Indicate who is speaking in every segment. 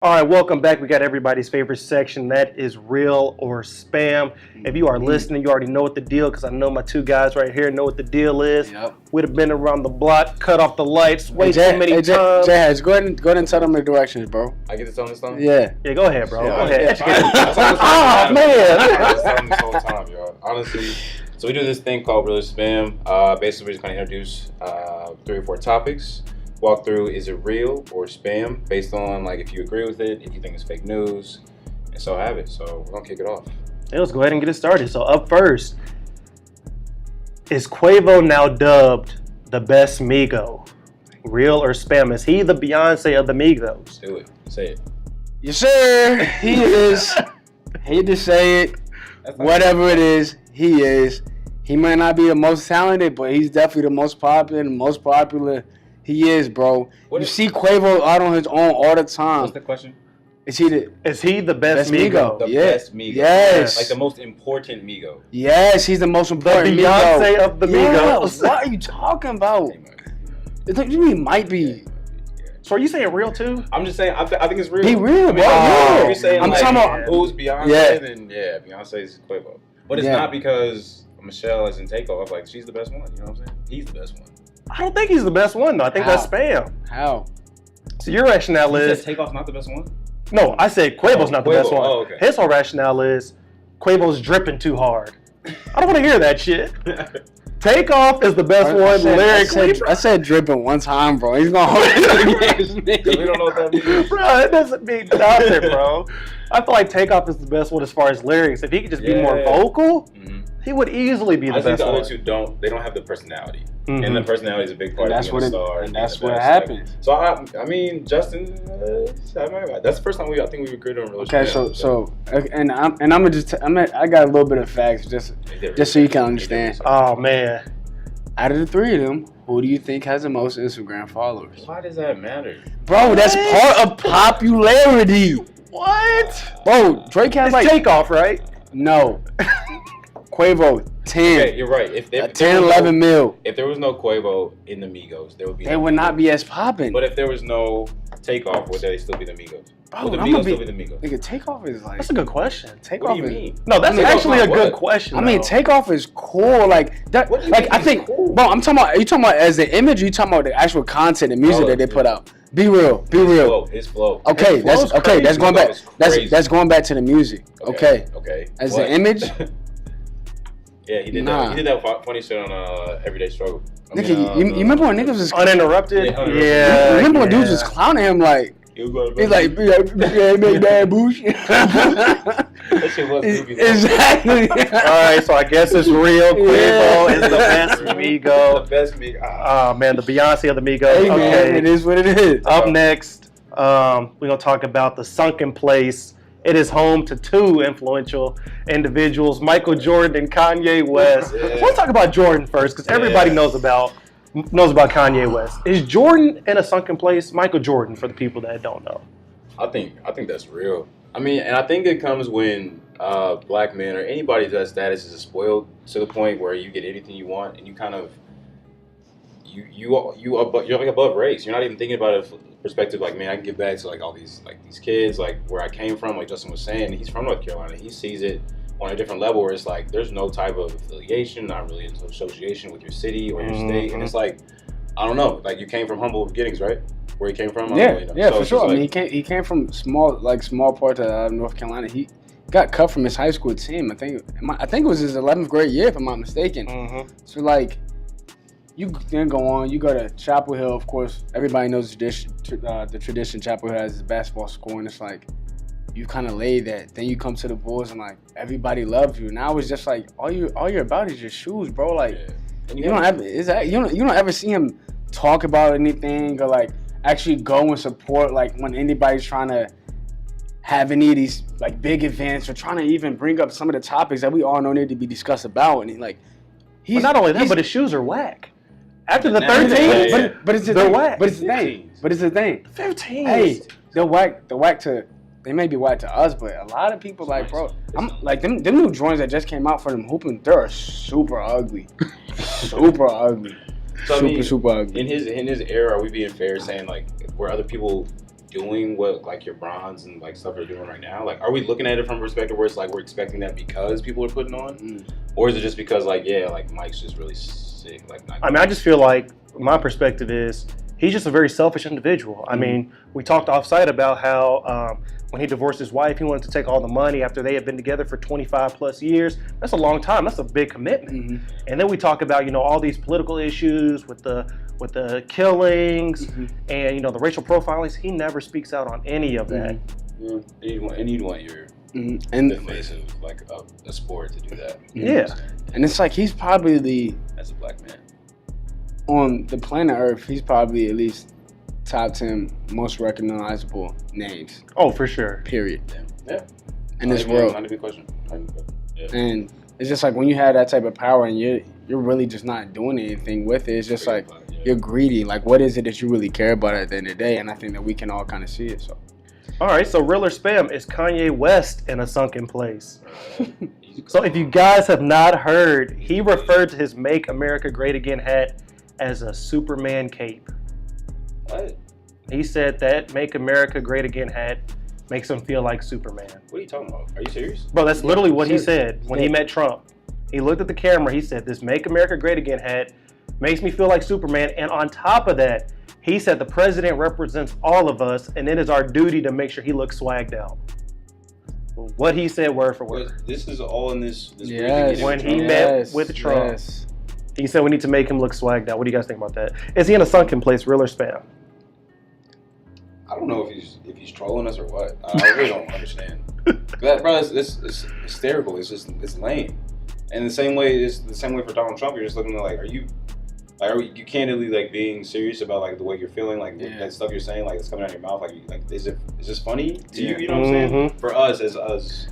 Speaker 1: All right, welcome back. We got everybody's favorite section. That is real or spam. If you are listening, you already know what the deal, because I know my two guys right here know what the deal is.
Speaker 2: Yep.
Speaker 1: We'd have been around the block, cut off the lights, way
Speaker 2: Jay,
Speaker 1: too many
Speaker 2: hey,
Speaker 1: times.
Speaker 2: Jay, go ahead and tell them the directions, bro.
Speaker 3: I get to tell them this time?
Speaker 2: Yeah.
Speaker 1: Yeah, go ahead, bro.
Speaker 3: Yeah,
Speaker 1: Go ahead.
Speaker 3: yeah.
Speaker 1: Educate me.
Speaker 3: Oh,
Speaker 1: man.
Speaker 3: I've been telling them this whole time, y'all. Honestly, so we do this thing called Real or Spam. Basically, we're just going to introduce 3 or 4 topics. Walk through, is it real or spam, based on like if you agree with it, if you think it's fake news, and so have it. So we're going to kick it off.
Speaker 1: Hey, let's go ahead and get it started. So up first, is Quavo now dubbed the best Migo? Real or spam? Is he the Beyonce of the Migos?
Speaker 3: Do it. Say it.
Speaker 2: Yes, sir. He is. Hate to say it. Whatever it is, he is. He might not be the most talented, but he's definitely the most popular. The most popular he is, bro.
Speaker 3: What
Speaker 2: you
Speaker 3: is-
Speaker 2: see Quavo out on his own all the time.
Speaker 3: What's the question?
Speaker 2: Is he the
Speaker 1: Is he the best
Speaker 2: Best Migo?
Speaker 1: Migo?
Speaker 3: The
Speaker 2: Yeah.
Speaker 3: best Migo.
Speaker 2: Yes.
Speaker 3: Like the most important Migo.
Speaker 2: Yes, he's the most
Speaker 1: The
Speaker 2: important
Speaker 1: Beyonce
Speaker 2: Migo.
Speaker 1: of the
Speaker 2: Yeah,
Speaker 1: Migos.
Speaker 2: what are you talking about? You mean might be?
Speaker 1: So are you saying real too?
Speaker 3: I'm just saying, I think it's real.
Speaker 2: He real,
Speaker 3: I mean,
Speaker 2: bro.
Speaker 3: if
Speaker 2: Yeah.
Speaker 3: you're saying
Speaker 2: I'm
Speaker 3: like,
Speaker 2: talking about-
Speaker 3: who's Beyonce,
Speaker 2: Yeah.
Speaker 3: then yeah, Beyonce's Quavo. But it's
Speaker 2: Yeah.
Speaker 3: not because Michelle is in Takeoff. Like, she's the best one. You know what I'm saying? He's the best one.
Speaker 1: I don't think he's the best one though. I think
Speaker 2: How?
Speaker 1: that's spam.
Speaker 2: How?
Speaker 1: So your rationale
Speaker 3: You
Speaker 1: is
Speaker 3: said Takeoff's not the best one?
Speaker 1: no. I said Quavo's not the
Speaker 3: Quavo.
Speaker 1: best one.
Speaker 3: Oh, okay.
Speaker 1: His whole rationale is Quavo's dripping too hard. I don't want to hear that shit. Takeoff is the best one lyrically.
Speaker 2: I said dripping one time, bro. He's gonna hold it
Speaker 3: Because we don't know what that means.
Speaker 1: Bro, it doesn't mean nothing, bro. I feel like Takeoff is the best one as far as lyrics. If he could just be more
Speaker 3: Yeah.
Speaker 1: vocal,
Speaker 3: Mhm.
Speaker 1: he would easily be the
Speaker 3: I think
Speaker 1: best
Speaker 3: the
Speaker 1: one.
Speaker 3: other two they don't have the personality.
Speaker 1: Mhm.
Speaker 3: And the personality is a big part
Speaker 2: And that's
Speaker 3: of
Speaker 2: what
Speaker 3: being
Speaker 2: it-
Speaker 3: a star.
Speaker 2: and
Speaker 3: being
Speaker 2: that's
Speaker 3: the
Speaker 2: what
Speaker 3: best.
Speaker 2: happens.
Speaker 3: So, I mean, Justin, that's the first time I think we recruited him.
Speaker 2: Okay, and I'm gonna just I got a little bit of facts just so you can understand.
Speaker 1: Oh man,
Speaker 2: Out of the 3 of them, who do you think has the most Instagram followers?
Speaker 3: Why does that matter?
Speaker 2: Bro, that's part of popularity.
Speaker 1: what?
Speaker 2: Bro, Drake has
Speaker 1: It's
Speaker 2: like
Speaker 1: Takeoff, right?
Speaker 2: no. Quavo 10,
Speaker 3: Okay, you're right. If
Speaker 2: 10, 11 mil.
Speaker 3: If there was no Quavo in the Migos, there would be.
Speaker 2: They
Speaker 3: no
Speaker 2: would not
Speaker 3: Migos.
Speaker 2: be as popping.
Speaker 3: But if there was no Takeoff, would they still be the Migos?
Speaker 2: Bro,
Speaker 3: Would the
Speaker 2: I'm
Speaker 3: Migos
Speaker 2: gonna
Speaker 3: still
Speaker 2: be-
Speaker 3: be the Migos?
Speaker 2: Nigga, Takeoff is like
Speaker 1: That's a good question.
Speaker 3: What
Speaker 2: Takeoff
Speaker 3: do you
Speaker 2: is.
Speaker 3: mean?
Speaker 1: No, that's
Speaker 2: I mean,
Speaker 1: actually a
Speaker 3: what?
Speaker 1: good question.
Speaker 2: I mean,
Speaker 1: though.
Speaker 2: Takeoff is cool. Like that.
Speaker 3: What do you
Speaker 2: Like
Speaker 3: mean
Speaker 2: I
Speaker 3: it's
Speaker 2: think,
Speaker 3: cool?
Speaker 2: bro. I'm talking about. Are you talking about as the image? Or you talking about the actual content and music
Speaker 3: Oh,
Speaker 2: that they put
Speaker 3: yeah.
Speaker 2: out? Be real. Be real.
Speaker 3: His flow.
Speaker 2: Okay,
Speaker 1: His
Speaker 2: that's
Speaker 1: flow's
Speaker 2: okay.
Speaker 1: crazy.
Speaker 2: That's going
Speaker 3: His
Speaker 2: back.
Speaker 3: flow is crazy.
Speaker 2: That's going back to the music. Okay.
Speaker 3: Okay.
Speaker 2: As
Speaker 3: What?
Speaker 2: the image,
Speaker 3: Yeah, he did
Speaker 2: Nah.
Speaker 3: that. He did that funny shit on Everyday Struggle.
Speaker 2: nigga, you remember when niggas was
Speaker 1: Uninterrupted.
Speaker 3: Yeah, uninterrupted.
Speaker 1: Yeah.
Speaker 2: you remember when
Speaker 1: yeah.
Speaker 2: dudes was clowning him like
Speaker 3: He was
Speaker 2: he's like yeah, make bad bush.
Speaker 3: that shit was goofy. though.
Speaker 2: Exactly.
Speaker 1: All right, so I guess it's real. Quavo is the best
Speaker 3: The
Speaker 1: Migo.
Speaker 3: best Migo.
Speaker 1: Oh man, the Beyonce of the Migos.
Speaker 2: Hey man,
Speaker 1: Okay.
Speaker 2: it is what it is.
Speaker 1: Up next, we're gonna talk about the sunken place. It is home to 2 influential individuals, Michael Jordan and Kanye West.
Speaker 3: Yeah.
Speaker 1: Let's talk about Jordan first, because everybody
Speaker 3: Yeah.
Speaker 1: knows about Kanye West. Is Jordan in a sunken place? Michael Jordan, for the people that don't know.
Speaker 3: I think that's real. I mean, and I think it comes when black men or anybody of that status is spoiled to the point where you get anything you want, and you kind of you're like above race. You're not even thinking about it from the perspective like, man, I can give back to like all these kids, like where I came from. Like Justin was saying, he's from North Carolina. He sees it on a different level where it's like there's no type of affiliation, not really association with your city or your state, and it's like I don't know. Like you came from humble beginnings, right? Where he came from? I don't
Speaker 2: Yeah,
Speaker 3: really know.
Speaker 2: yeah,
Speaker 3: So
Speaker 2: for
Speaker 3: it's
Speaker 2: sure.
Speaker 3: just
Speaker 2: I mean,
Speaker 3: like-
Speaker 2: he came from small parts of North Carolina. He got cut from his high school team. I think it was his 11th grade year, if I'm not mistaken.
Speaker 1: Mm-hmm.
Speaker 2: So like, you then go on. You go to Chapel Hill. Of course, everybody knows the tradition Chapel Hill has is basketball scoring. It's like you kind of lay that. Then you come to the Bulls and like everybody loves you. Now it's just like all you're about is your shoes, bro. Like
Speaker 3: Yeah. And
Speaker 2: you don't ever see him talk about anything or like actually go and support like when anybody's trying to have any of these like big events or trying to even bring up some of the topics that we all know need to be discussed about. And
Speaker 1: But not only that, but his shoes are whack. After the
Speaker 3: Now-
Speaker 1: 13,
Speaker 3: Yeah.
Speaker 2: but it's the
Speaker 1: they're
Speaker 2: thing.
Speaker 1: whack.
Speaker 2: But it's the thing. But it's the thing.
Speaker 1: 15.
Speaker 2: Hey, they're whack. They may be whack to us, but a lot of people like, bro. I'm like them new joints that just came out for them hooping. They're super ugly, super ugly,
Speaker 3: So, I mean,
Speaker 2: super ugly.
Speaker 3: in his era, are we being fair saying like where other people doing what like your Brons and like stuff are doing right now? Like, are we looking at it from a perspective where it's like we're expecting that because people are putting on, or is it just because like like Mike's just really sick? Like, not
Speaker 1: I mean, I just feel like my perspective is he's just a very selfish individual. I mean, we talked offsite about how when he divorced his wife, he wanted to take all the money after they had been together for 25 plus years. That's a long time. That's a big commitment. And then we talk about, all these political issues with the killings and, the racial profilings. He never speaks out on any of that.
Speaker 3: And you'd want your
Speaker 2: and
Speaker 3: the face of like a sport to do that.
Speaker 1: Yeah.
Speaker 2: And it's like he's probably
Speaker 3: As a black man.
Speaker 2: on the planet Earth, he's probably at least top 10 most recognizable names.
Speaker 1: Oh, for sure.
Speaker 2: Period.
Speaker 3: Yeah.
Speaker 2: In this world.
Speaker 3: Not a good question. Yeah.
Speaker 2: And it's just like when you have that type of power and you're really just not doing anything with it, it's just like you're greedy. Like, what is it that you really care about at the end of the day? And I think that we can all kind of see it. So,
Speaker 1: All right, so real or spam, is Kanye West in a sunken place? So if you guys have not heard, he referred to his Make America Great Again hat as a Superman cape.
Speaker 3: What?
Speaker 1: He said that Make America Great Again hat makes him feel like Superman.
Speaker 3: What are you talking about? Are you serious?
Speaker 1: Bro, that's literally what he
Speaker 2: serious.
Speaker 1: said when he met Trump. He looked at the camera, he said, this Make America Great Again hat makes me feel like Superman. And on top of that, he said the president represents all of us and it is our duty to make sure he looks swagged out. What he said word for word.
Speaker 3: This is all in this
Speaker 2: yes.
Speaker 1: When he met with Trump.
Speaker 2: Yes.
Speaker 1: He said we need to make him look swagged out. What do you guys think about that? Is he in a sunken place, real or spam?
Speaker 3: I don't know if he's trolling us or what. I really don't understand. That, bro, it's hysterical. It's lame. And the same way for Donald Trump. You're just looking at like, are you candidly like being serious about like the way you're feeling, like that stuff you're saying, like it's coming out of your mouth, like is this funny to you? You know what I'm saying? For us as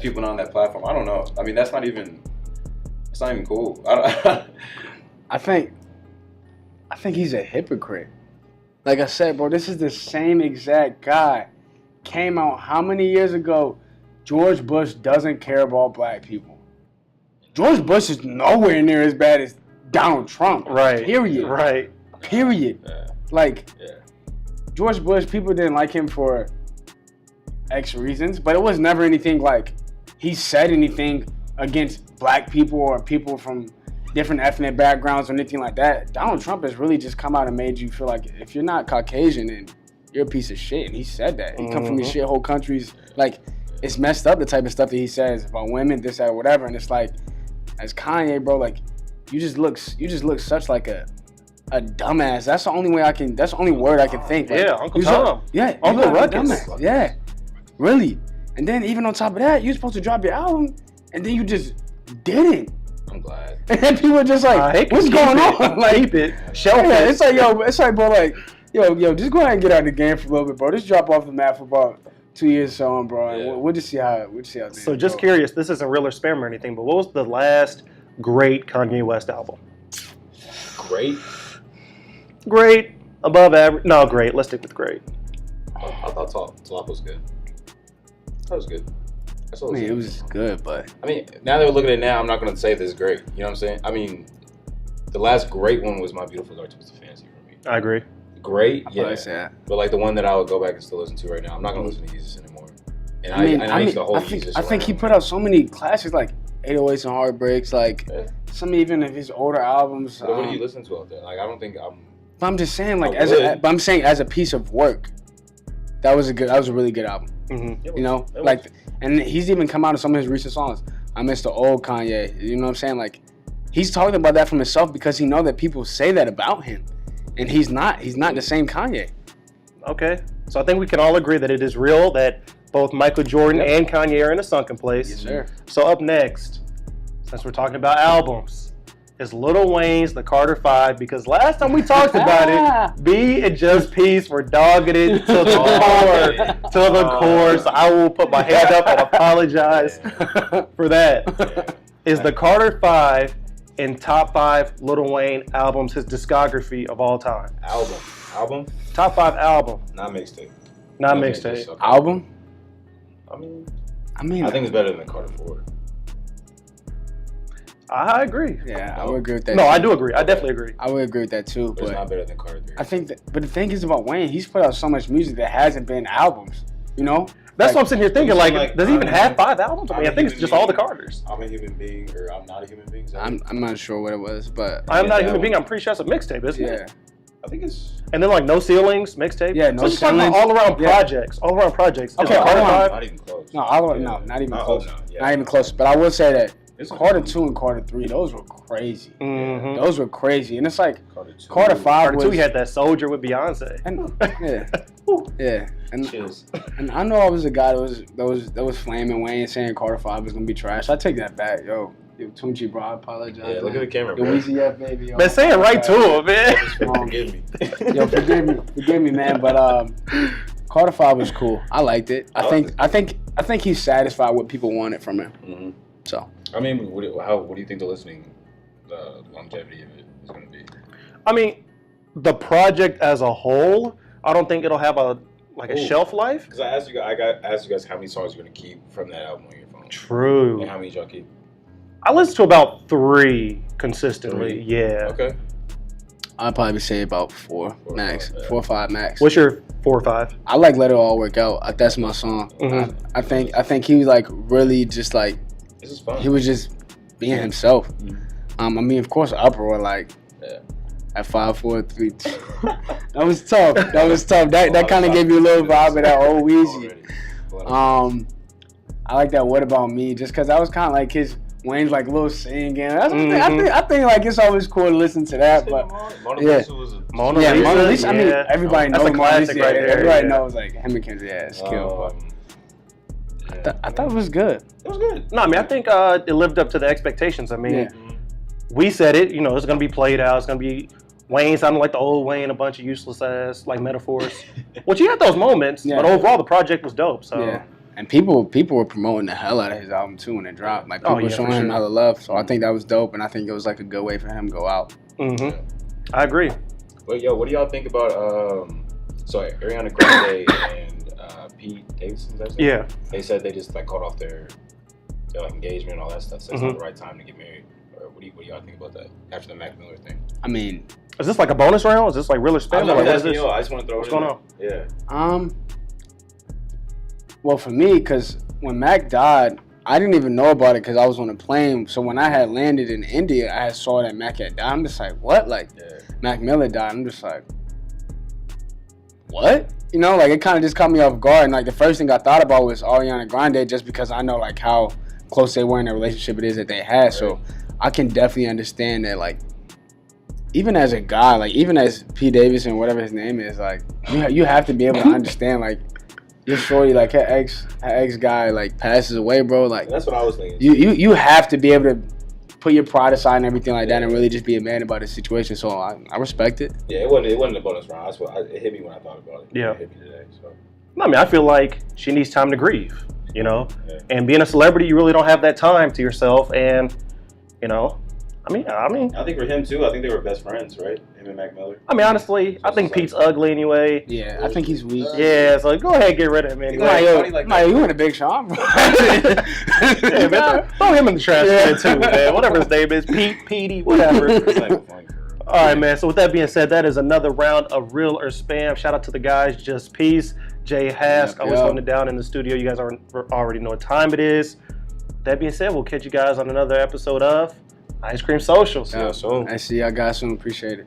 Speaker 3: people on that platform, I don't know. I mean, it's not even cool.
Speaker 2: I think he's a hypocrite. Like I said, bro, this is the same exact guy. Came out how many years ago? George Bush doesn't care about black people. George Bush is nowhere near as bad as Donald Trump.
Speaker 1: Right.
Speaker 2: Period.
Speaker 1: Right.
Speaker 2: Period.
Speaker 3: Yeah.
Speaker 2: Like,
Speaker 3: Yeah.
Speaker 2: George Bush, people didn't like him for X reasons, but it was never anything like he said anything against black people or people from different ethnic backgrounds or anything like that. Donald Trump has really just come out and made you feel like if you're not Caucasian, then you're a piece of shit. And he said that. He come from these shithole countries. Like, it's messed up, the type of stuff that he says about women, this, that, whatever. And it's like, as Kanye, bro, like, you just look such like a dumbass. That's the only word I can think. Like,
Speaker 1: Yeah, Uncle Tom.
Speaker 2: Yeah,
Speaker 1: Uncle
Speaker 2: you look like a
Speaker 1: Ruckus.
Speaker 2: dumbass. Yeah, really. And then even on top of that, you're supposed to drop your album, and then you just didn't.
Speaker 3: I'm glad.
Speaker 2: And then people are just like, what's going on? Like,
Speaker 1: Keep it. Shelf
Speaker 2: yeah,
Speaker 1: it.
Speaker 2: it's like, bro, like, yo, just go ahead and get out of the game for a little bit, bro. Just drop off the map for about 2 years or so on, bro. And
Speaker 3: Yeah.
Speaker 2: we'll just see how things
Speaker 1: So just
Speaker 2: go.
Speaker 1: curious, this isn't real or spam or anything, but what was the last great Kanye West album?
Speaker 3: Great.
Speaker 1: Great, above average. No, great. Let's stick with great.
Speaker 3: I thought Talk was good. That was good. That's all
Speaker 2: I mean,
Speaker 3: it
Speaker 2: it
Speaker 3: was.
Speaker 2: was good, but
Speaker 3: I mean, now that we're looking at it now, I'm not going to say this is great. You know what I'm saying? I mean, the last great one was My Beautiful Dark Twisted Fantasy for me.
Speaker 1: I agree.
Speaker 3: Great,
Speaker 2: I
Speaker 3: yeah.
Speaker 2: say
Speaker 3: But like the one that I would go back and still listen to right now, I'm not going to listen to Jesus anymore. And
Speaker 2: I
Speaker 3: used to hold
Speaker 2: think
Speaker 3: Jesus
Speaker 2: I think he
Speaker 3: around.
Speaker 2: put out so many classics like 808s and Heartbreaks, like
Speaker 3: Yeah.
Speaker 2: some even of his older albums.
Speaker 3: But what do you listen to out there? Like, I don't think I'm.
Speaker 2: But I'm just saying, like,
Speaker 3: I would.
Speaker 2: I'm saying as a piece of work, that was a really good album.
Speaker 1: Mm-hmm.
Speaker 2: You know,
Speaker 1: It was.
Speaker 2: like, and he's even come out of some of his recent songs. I miss the old Kanye. You know what I'm saying? Like, he's talking about that from himself because he know that people say that about him, and he's not the same Kanye.
Speaker 1: Okay. So I think we can all agree that it is real that both Michael Jordan and Kanye are in a sunken place.
Speaker 2: Yes, sir.
Speaker 1: So up next, since we're talking about albums, is Lil Wayne's The Carter 5, because last time we talked about it, B and Just Peace were dogging it to the core. To the core. So I will put my hand up and apologize for that. Is The Carter 5 in top 5 Lil Wayne albums, his discography of all time?
Speaker 3: Album?
Speaker 1: Top 5 album,
Speaker 3: Not mixtape.
Speaker 1: not
Speaker 3: Okay,
Speaker 1: mixtape.
Speaker 3: just- okay.
Speaker 2: Album?
Speaker 3: I mean,
Speaker 2: I mean,
Speaker 3: I think it's better than Carter 4.
Speaker 1: I agree.
Speaker 2: Yeah, I would agree with that.
Speaker 1: No,
Speaker 2: too.
Speaker 1: I do agree. I definitely agree.
Speaker 2: I would agree with that too.
Speaker 3: But it's not better than Carter 3.
Speaker 2: I think that, but the thing is about Wayne, he's put out so much music that hasn't been albums. You know,
Speaker 1: That's what I'm sitting here thinking.
Speaker 3: Like,
Speaker 1: Like, does he even
Speaker 3: I'm
Speaker 1: have
Speaker 3: a-
Speaker 1: 5 albums? I mean, I think it's just all the Carters.
Speaker 3: I'm a human being, or I'm not a human being. Is that it?
Speaker 2: I'm not sure what it was, but
Speaker 1: I'm not a
Speaker 3: that
Speaker 1: human
Speaker 3: one.
Speaker 1: being. I'm pretty sure that's a mixtape, isn't
Speaker 2: yeah.
Speaker 1: it?
Speaker 3: I think it's.
Speaker 1: And then like No Ceilings, mixtape.
Speaker 2: Yeah,
Speaker 1: So
Speaker 2: No
Speaker 1: it's just talking about
Speaker 2: Ceilings.
Speaker 1: all around
Speaker 2: Yeah.
Speaker 1: projects. All around projects. Is
Speaker 2: Okay,
Speaker 1: it
Speaker 2: all
Speaker 1: Carter
Speaker 2: around.
Speaker 1: 5?
Speaker 3: Not even close.
Speaker 2: No, no, not even
Speaker 3: I
Speaker 2: close.
Speaker 3: hope not. Yeah.
Speaker 2: Not even close. But I will say that
Speaker 3: It's
Speaker 2: Carter 2 and Carter 3, those were crazy.
Speaker 1: Mm-hmm.
Speaker 2: Those were crazy, and it's like
Speaker 3: Carter 2.
Speaker 2: Carter 5
Speaker 1: Carter
Speaker 2: was.
Speaker 1: 2, he had that Soldier with Beyonce.
Speaker 2: And, yeah, yeah, and
Speaker 3: Chills.
Speaker 2: and I know I was a guy that was flaming Wayne saying Carter 5 was gonna be trash. I take that back, yo. Tunchi, bro, I apologize.
Speaker 3: Yeah, look at the camera,
Speaker 2: Yo,
Speaker 3: bro.
Speaker 2: Weezy F, baby. Yo.
Speaker 1: Man, say it right to him, man.
Speaker 3: Forgive me.
Speaker 2: Yo, forgive me, man. But Carter 5 was cool. I liked it. I think he's satisfied what people wanted from him.
Speaker 3: Mhm.
Speaker 2: So
Speaker 3: I mean, what do you think the listening longevity of it is going to be?
Speaker 1: I mean, the project as a whole, I don't think it'll have a
Speaker 3: Ooh.
Speaker 1: shelf life.
Speaker 3: Because I asked you guys how many songs you're going to keep from that album on your phone.
Speaker 1: True.
Speaker 3: And how many y'all keep?
Speaker 1: I listen to about 3 consistently.
Speaker 3: 3?
Speaker 1: Yeah.
Speaker 3: Okay.
Speaker 2: I'd probably say about 4
Speaker 3: 4
Speaker 2: max,
Speaker 3: 5, yeah.
Speaker 2: 4 or 5 max.
Speaker 1: What's your 4 or 5?
Speaker 2: I like Let It All Work Out. That's my song.
Speaker 1: Mhm.
Speaker 2: I think he was like really just like
Speaker 3: This is fun.
Speaker 2: he was just being himself.
Speaker 3: Mhm.
Speaker 2: I mean, of course, Uproar like
Speaker 3: Yeah.
Speaker 2: at 5, 4, 3, 2. That was tough. That kind of gave you a little vibe of that old Weezy. I like that What About Me just because that was kind of like his Wayne's like little singing. That's what I think like it's always cool to listen to that. But
Speaker 3: Mona
Speaker 2: yeah.
Speaker 3: Lisa was a
Speaker 1: Mona
Speaker 2: yeah,
Speaker 1: Lisa,
Speaker 2: Mona Lisa. I mean,
Speaker 1: yeah.
Speaker 2: everybody
Speaker 1: That's
Speaker 2: knows
Speaker 1: a
Speaker 2: Mona
Speaker 1: classic
Speaker 2: Lisa.
Speaker 1: right there,
Speaker 2: Everybody
Speaker 1: yeah.
Speaker 2: knows like him and Kendrick. Yeah, it's killed.
Speaker 3: yeah,
Speaker 2: I thought it was good.
Speaker 3: it was good.
Speaker 1: No, I mean, I think it lived up to the expectations. I mean,
Speaker 2: Yeah.
Speaker 1: we said it, it's going to be played out. It's going to be Wayne sounding like the old Wayne, a bunch of useless ass like metaphors. Which you had those moments,
Speaker 2: Yeah.
Speaker 1: but overall the project was dope. So
Speaker 2: Yeah. And people were promoting the hell out of his album too when it dropped. Like people were
Speaker 1: yeah,
Speaker 2: showing
Speaker 1: for
Speaker 2: him
Speaker 1: sure.
Speaker 2: hella love. So I think that was dope, and I think it was like a good way for him to go out.
Speaker 1: Mhm. I agree.
Speaker 3: But yo, what do y'all think about so Ariana Grande and Pete Davidson? Is that his name?
Speaker 1: Yeah.
Speaker 3: They said they just like called off their like, engagement and all that stuff. So it's not the right time to get married. Or what do y'all think about that after the Mac Miller thing?
Speaker 2: I mean,
Speaker 1: Is this like a bonus round? Is this like real or spam?
Speaker 3: I'm
Speaker 1: Like,
Speaker 3: not
Speaker 1: what is
Speaker 3: asking
Speaker 1: this?
Speaker 3: you. I just want to throw
Speaker 1: What's
Speaker 3: it in
Speaker 1: going
Speaker 3: there. Yeah.
Speaker 2: well, for me, because when Mac died, I didn't even know about it because I was on a plane. So when I had landed in India, I had saw that Mac had died. I'm just like, what? Like,
Speaker 3: Yeah.
Speaker 2: Mac Miller died. I'm just like, what? Like it kind of just caught me off guard. And like the first thing I thought about was Ariana Grande, just because I know like how close they were in the relationship it is that they had. So I can definitely understand that. Like even as a guy, like even as P. Davidson, whatever his name is, like you have to be able to understand like your shorty, like her ex guy, like passes away, bro. Like
Speaker 3: That's what I was thinking.
Speaker 2: you have to be able to put your pride aside and everything like that, and really just be a man about the situation. So I respect it.
Speaker 3: Yeah, it wasn't a bonus round. That's what it hit me when I thought about it.
Speaker 1: Yeah.
Speaker 3: It hit me today. So.
Speaker 1: No, I mean, I feel like she needs time to grieve,
Speaker 3: Yeah.
Speaker 1: And being a celebrity, you really don't have that time to yourself. And, I mean,
Speaker 3: I think for him too. I think they were best friends, right? Him and Mac Miller.
Speaker 1: honestly, I think Pete's ugly anyway.
Speaker 2: Yeah, I think he's weak.
Speaker 1: Yeah, so go ahead, get rid of him anyway.
Speaker 3: Like,
Speaker 2: Yo,
Speaker 3: funny like that.
Speaker 2: you in a big Sean, bro.
Speaker 1: Yeah, man, throw him in the trash can too, man. Whatever his name is, Petey, whatever.
Speaker 3: It's like funny for real.
Speaker 1: All right, man. So with that being said, that is another round of Real or Spam. Shout out to the guys, Just Peace, Jay Hask, always holding it down in the studio. You guys already know what time it is. That being said, we'll catch you guys on another episode of Ice Cream Socials.
Speaker 3: Yeah, so.
Speaker 2: I see y'all guys soon. Appreciate it.